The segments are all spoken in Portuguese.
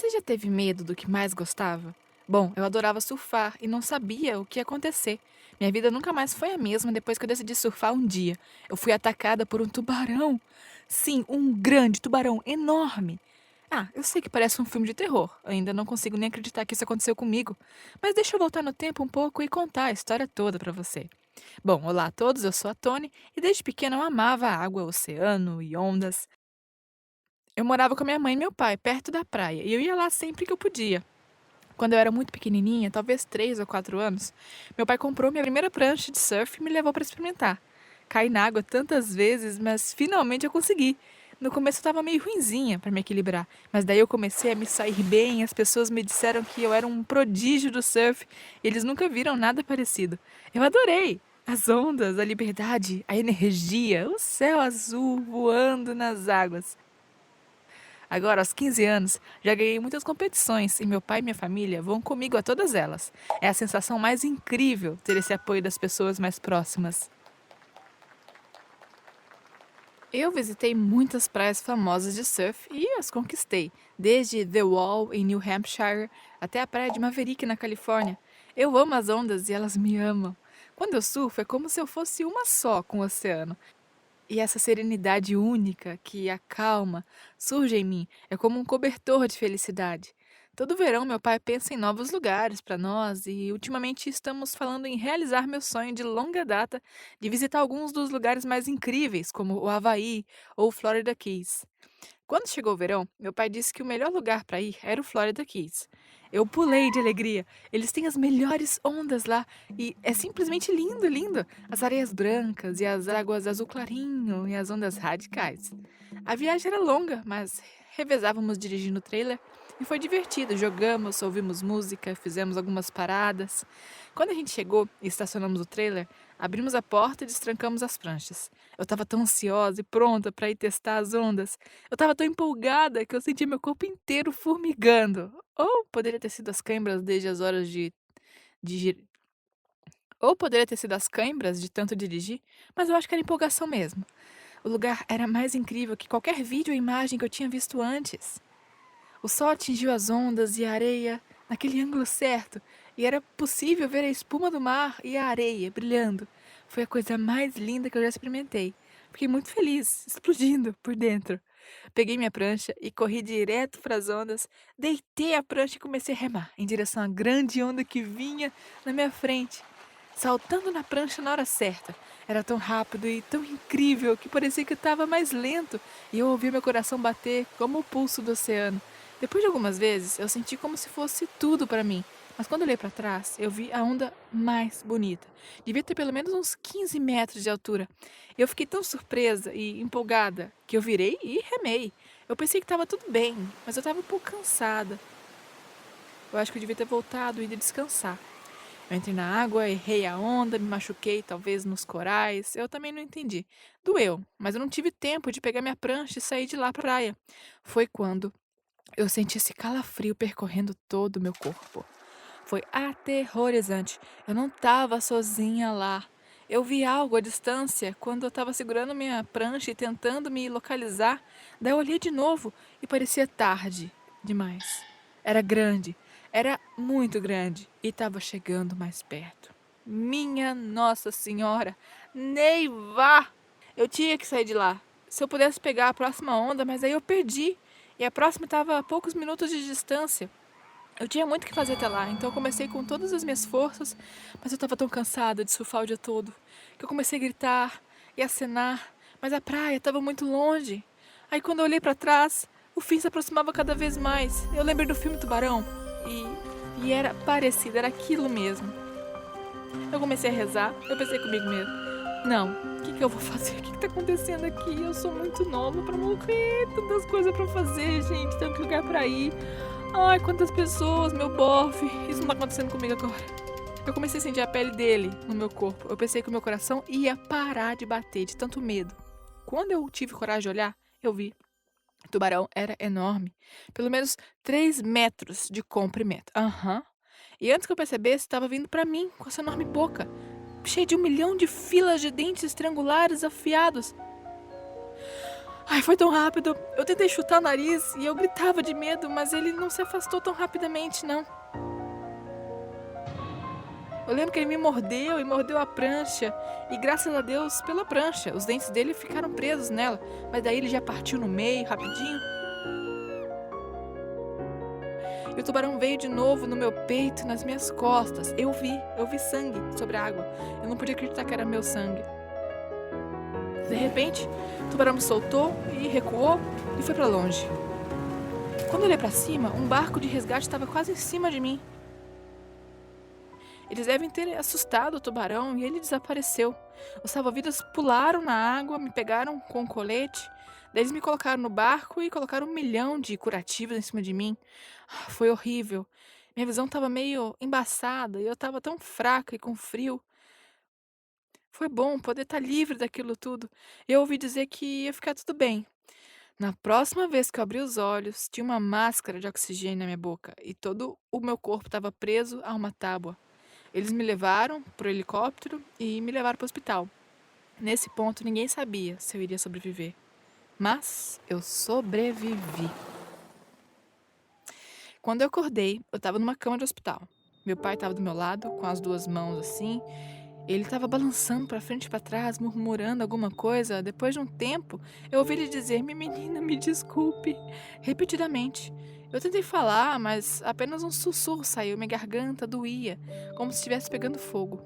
Você já teve medo do que mais gostava? Bom, eu adorava surfar e não sabia o que ia acontecer. Minha vida nunca mais foi a mesma depois que eu decidi surfar um dia. Eu fui atacada por um tubarão. Sim, um grande tubarão enorme. Eu sei que parece um filme de terror. Ainda não consigo nem acreditar que isso aconteceu comigo. Mas deixa eu voltar no tempo um pouco e contar a história toda pra você. Bom, olá a todos, eu sou a Tony e desde pequena eu amava a água, o oceano e ondas. Eu morava com a minha mãe e meu pai, perto da praia, e eu ia lá sempre que eu podia. Quando eu era muito pequenininha, talvez 3 ou 4 anos, meu pai comprou minha primeira prancha de surf e me levou para experimentar. Caí na água tantas vezes, mas finalmente eu consegui. No começo eu estava meio ruinzinha para me equilibrar, mas daí eu comecei a me sair bem, as pessoas me disseram que eu era um prodígio do surf, e eles nunca viram nada parecido. Eu adorei! As ondas, a liberdade, a energia, o céu azul voando nas águas. Agora, aos 15 anos, já ganhei muitas competições e meu pai e minha família vão comigo a todas elas. É a sensação mais incrível ter esse apoio das pessoas mais próximas. Eu visitei muitas praias famosas de surf e as conquistei, desde The Wall, em New Hampshire, até a praia de Maverick, na Califórnia. Eu amo as ondas e elas me amam. Quando eu surfo, é como se eu fosse uma só com o oceano. E essa serenidade única que acalma surge em mim, é como um cobertor de felicidade. Todo verão, meu pai pensa em novos lugares para nós e ultimamente estamos falando em realizar meu sonho de longa data de visitar alguns dos lugares mais incríveis, como o Havaí ou o Florida Keys. Quando chegou o verão, meu pai disse que o melhor lugar para ir era o Florida Keys. Eu pulei de alegria. Eles têm as melhores ondas lá e é simplesmente lindo, lindo. As areias brancas e as águas azul clarinho e as ondas radicais. A viagem era longa, mas revezávamos dirigindo o trailer e foi divertido. Jogamos, ouvimos música, fizemos algumas paradas. Quando a gente chegou e estacionamos o trailer, abrimos a porta e destrancamos as pranchas. Eu estava tão ansiosa e pronta para ir testar as ondas. Eu estava tão empolgada que eu senti meu corpo inteiro formigando. Ou poderia ter sido as câimbras desde as horas de gir- Ou poderia ter sido as câimbras de tanto dirigir, mas eu acho que era empolgação mesmo. O lugar era mais incrível que qualquer vídeo ou imagem que eu tinha visto antes. O sol atingiu as ondas e a areia naquele ângulo certo, e era possível ver a espuma do mar e a areia brilhando. Foi a coisa mais linda que eu já experimentei. Fiquei muito feliz, explodindo por dentro. Peguei minha prancha e corri direto para as ondas, deitei a prancha e comecei a remar em direção à grande onda que vinha na minha frente, saltando na prancha na hora certa. Era tão rápido e tão incrível que parecia que eu estava mais lento e eu ouvia meu coração bater como o pulso do oceano. Depois de algumas vezes, eu senti como se fosse tudo para mim. Mas quando olhei para trás, eu vi a onda mais bonita. Devia ter pelo menos uns 15 metros de altura. Eu fiquei tão surpresa e empolgada que eu virei e remei. Eu pensei que estava tudo bem, mas eu estava um pouco cansada. Eu acho que eu devia ter voltado e ido descansar. Eu entrei na água, errei a onda, me machuquei, talvez nos corais. Eu também não entendi. Doeu, mas eu não tive tempo de pegar minha prancha e sair de lá pra praia. Foi quando eu senti esse calafrio percorrendo todo o meu corpo. Foi aterrorizante. Eu não estava sozinha lá. Eu vi algo à distância quando eu estava segurando minha prancha e tentando me localizar. Daí eu olhei de novo e parecia tarde demais. Era grande, era muito grande e estava chegando mais perto. Minha Nossa Senhora, Neiva! Eu tinha que sair de lá. Se eu pudesse pegar a próxima onda, mas aí eu perdi. E a próxima estava a poucos minutos de distância. Eu tinha muito o que fazer até lá, então eu comecei com todas as minhas forças, mas eu estava tão cansada de surfar o dia todo, que eu comecei a gritar e acenar, mas a praia estava muito longe. Aí quando eu olhei para trás, o fim se aproximava cada vez mais. Eu lembrei do filme Tubarão e era parecido, era aquilo mesmo. Eu comecei a rezar, eu pensei comigo mesmo, não, o que eu vou fazer? O que tá acontecendo aqui? Eu sou muito nova para morrer, tantas coisas para fazer, gente, tanto lugar para ir. Ai, quantas pessoas, meu bofe. Isso não tá acontecendo comigo agora. Eu comecei a sentir a pele dele no meu corpo. Eu pensei que o meu coração ia parar de bater de tanto medo. Quando eu tive coragem de olhar, eu vi. O tubarão era enorme. Pelo menos 3 metros de comprimento. Aham. E antes que eu percebesse, estava vindo para mim com essa enorme boca, cheia de 1 milhão de filas de dentes estrangulares afiados. Ai, foi tão rápido. Eu tentei chutar o nariz e eu gritava de medo, mas ele não se afastou tão rapidamente, não. Eu lembro que ele me mordeu e mordeu a prancha. E graças a Deus pela prancha. Os dentes dele ficaram presos nela. Mas daí ele já partiu no meio, rapidinho. E o tubarão veio de novo no meu peito, nas minhas costas. Eu vi sangue sobre a água. Eu não podia acreditar que era meu sangue. De repente, o tubarão me soltou e recuou e foi para longe. Quando eu olhei para cima, um barco de resgate estava quase em cima de mim. Eles devem ter assustado o tubarão e ele desapareceu. Os salva-vidas pularam na água, me pegaram com um colete. Daí eles me colocaram no barco e colocaram 1 milhão de curativos em cima de mim. Foi horrível. Minha visão estava meio embaçada e eu estava tão fraca e com frio. Foi bom poder estar livre daquilo tudo. Eu ouvi dizer que ia ficar tudo bem. Na próxima vez que eu abri os olhos, tinha uma máscara de oxigênio na minha boca e todo o meu corpo estava preso a uma tábua. Eles me levaram pro helicóptero e me levaram para o hospital. Nesse ponto, ninguém sabia se eu iria sobreviver. Mas eu sobrevivi. Quando eu acordei, eu estava numa cama de hospital. Meu pai estava do meu lado, com as 2 mãos assim. Ele estava balançando para frente e para trás, murmurando alguma coisa. Depois de um tempo, eu ouvi ele dizer: "Minha menina, me desculpe", repetidamente. Eu tentei falar, mas apenas um sussurro saiu, minha garganta doía, como se estivesse pegando fogo.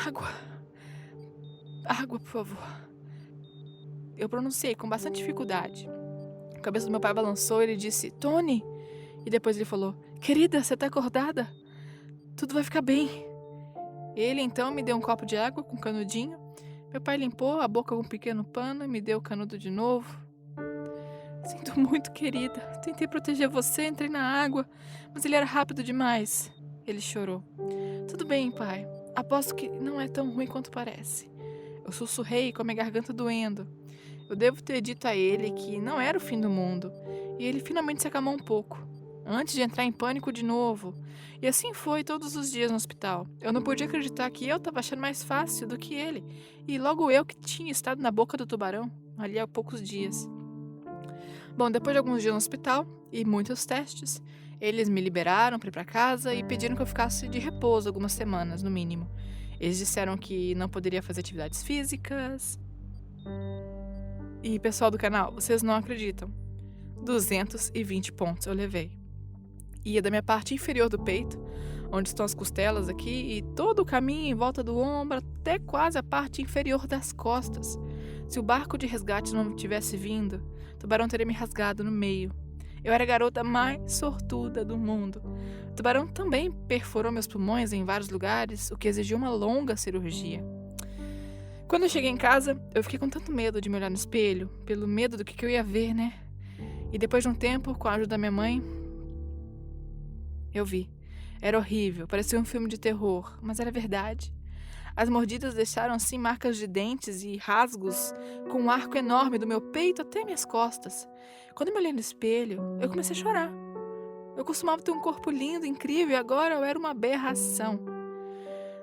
"Água, água, por favor", eu pronunciei com bastante dificuldade. A cabeça do meu pai balançou e ele disse: "Tony", e depois ele falou: "Querida, você tá acordada? Tudo vai ficar bem". Ele então me deu um copo de água com canudinho. Meu pai limpou a boca com um pequeno pano e me deu o canudo de novo. "Sinto muito, querida. Tentei proteger você, entrei na água, mas ele era rápido demais". Ele chorou. "Tudo bem, pai. Aposto que não é tão ruim quanto parece". Eu sussurrei com a minha garganta doendo. Eu devo ter dito a ele que não era o fim do mundo, e ele finalmente se acalmou um pouco, antes de entrar em pânico de novo. E assim foi todos os dias no hospital. Eu não podia acreditar que eu estava achando mais fácil do que ele, e logo eu que tinha estado na boca do tubarão, ali há poucos dias. Bom, depois de alguns dias no hospital e muitos testes, eles me liberaram para ir para casa e pediram que eu ficasse de repouso algumas semanas, no mínimo. Eles disseram que não poderia fazer atividades físicas. E pessoal do canal, vocês não acreditam. 220 pontos eu levei. Ia da minha parte inferior do peito, onde estão as costelas aqui, e todo o caminho em volta do ombro até quase a parte inferior das costas. Se o barco de resgate não tivesse vindo, o tubarão teria me rasgado no meio. Eu era a garota mais sortuda do mundo. O tubarão também perfurou meus pulmões em vários lugares, o que exigiu uma longa cirurgia. Quando eu cheguei em casa, eu fiquei com tanto medo de me olhar no espelho, pelo medo do que eu ia ver, né? E depois de um tempo, com a ajuda da minha mãe, eu vi. Era horrível, parecia um filme de terror, mas era verdade. As mordidas deixaram assim marcas de dentes e rasgos com um arco enorme do meu peito até minhas costas. Quando eu me olhei no espelho, eu comecei a chorar. Eu costumava ter um corpo lindo, incrível, e agora eu era uma aberração.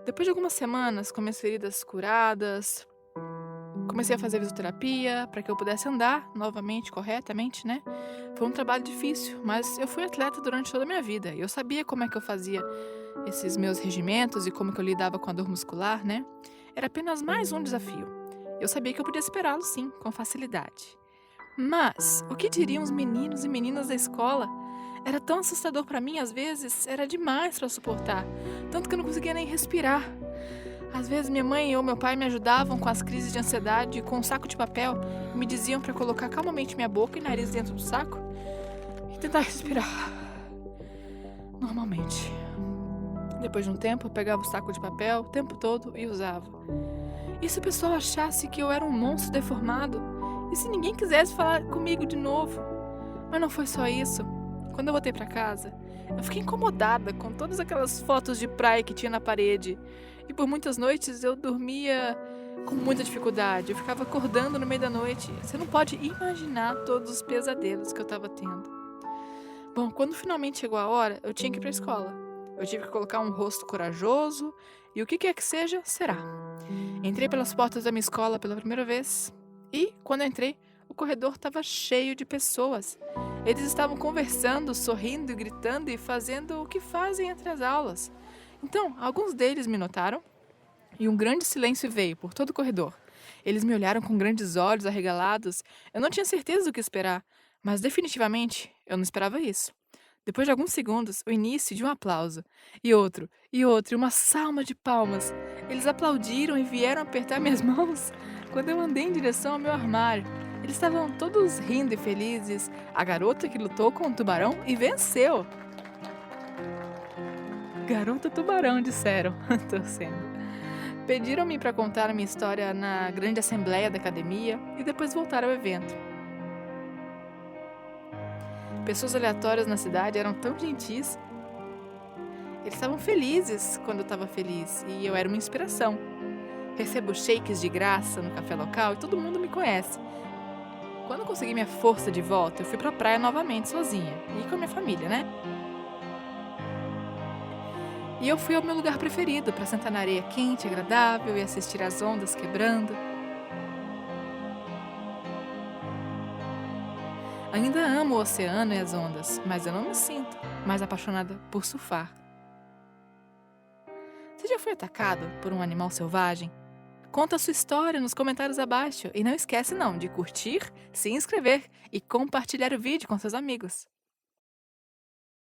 Depois de algumas semanas, com minhas feridas curadas, comecei a fazer fisioterapia para que eu pudesse andar novamente, corretamente, né? Foi um trabalho difícil, mas eu fui atleta durante toda a minha vida. E eu sabia como é que eu fazia esses meus regimentos e como que eu lidava com a dor muscular, né? Era apenas mais um desafio. Eu sabia que eu podia esperá-lo, sim, com facilidade. Mas o que diriam os meninos e meninas da escola? Era tão assustador para mim, às vezes, era demais para suportar, tanto que eu não conseguia nem respirar. Às vezes minha mãe ou meu pai me ajudavam com as crises de ansiedade com um saco de papel e me diziam para colocar calmamente minha boca e nariz dentro do saco e tentar respirar normalmente. Depois de um tempo, eu pegava o saco de papel o tempo todo e usava. E se o pessoal achasse que eu era um monstro deformado? E se ninguém quisesse falar comigo de novo? Mas não foi só isso. Quando eu voltei para casa, eu fiquei incomodada com todas aquelas fotos de praia que tinha na parede. E por muitas noites eu dormia com muita dificuldade. Eu ficava acordando no meio da noite. Você não pode imaginar todos os pesadelos que eu estava tendo. Bom, quando finalmente chegou a hora, eu tinha que ir para a escola. Eu tive que colocar um rosto corajoso e o que quer que seja, será. Entrei pelas portas da minha escola pela primeira vez e, quando eu entrei, O corredor estava cheio de pessoas. Eles estavam conversando, sorrindo, gritando e fazendo o que fazem entre as aulas. Então, alguns deles me notaram e um grande silêncio veio por todo o corredor. Eles me olharam com grandes olhos arregalados. Eu não tinha certeza do que esperar, mas definitivamente eu não esperava isso. Depois de alguns segundos, o início de um aplauso, e outro, e uma salva de palmas. Eles aplaudiram e vieram apertar minhas mãos quando eu andei em direção ao meu armário. Eles estavam todos rindo e felizes. A garota que lutou com o tubarão e venceu. Garota tubarão, disseram, torcendo. Pediram-me para contar a minha história na grande assembleia da academia e depois voltar ao evento. Pessoas aleatórias na cidade eram tão gentis. Eles estavam felizes quando eu estava feliz e eu era uma inspiração. Recebo shakes de graça no café local e todo mundo me conhece. Quando eu consegui minha força de volta, eu fui pra praia novamente sozinha e com a minha família, né? E eu fui ao meu lugar preferido para sentar na areia quente, agradável e assistir às ondas quebrando. Ainda amo o oceano e as ondas, mas eu não me sinto mais apaixonada por surfar. Você já foi atacado por um animal selvagem? Conta a sua história nos comentários abaixo e não esquece não de curtir, se inscrever e compartilhar o vídeo com seus amigos.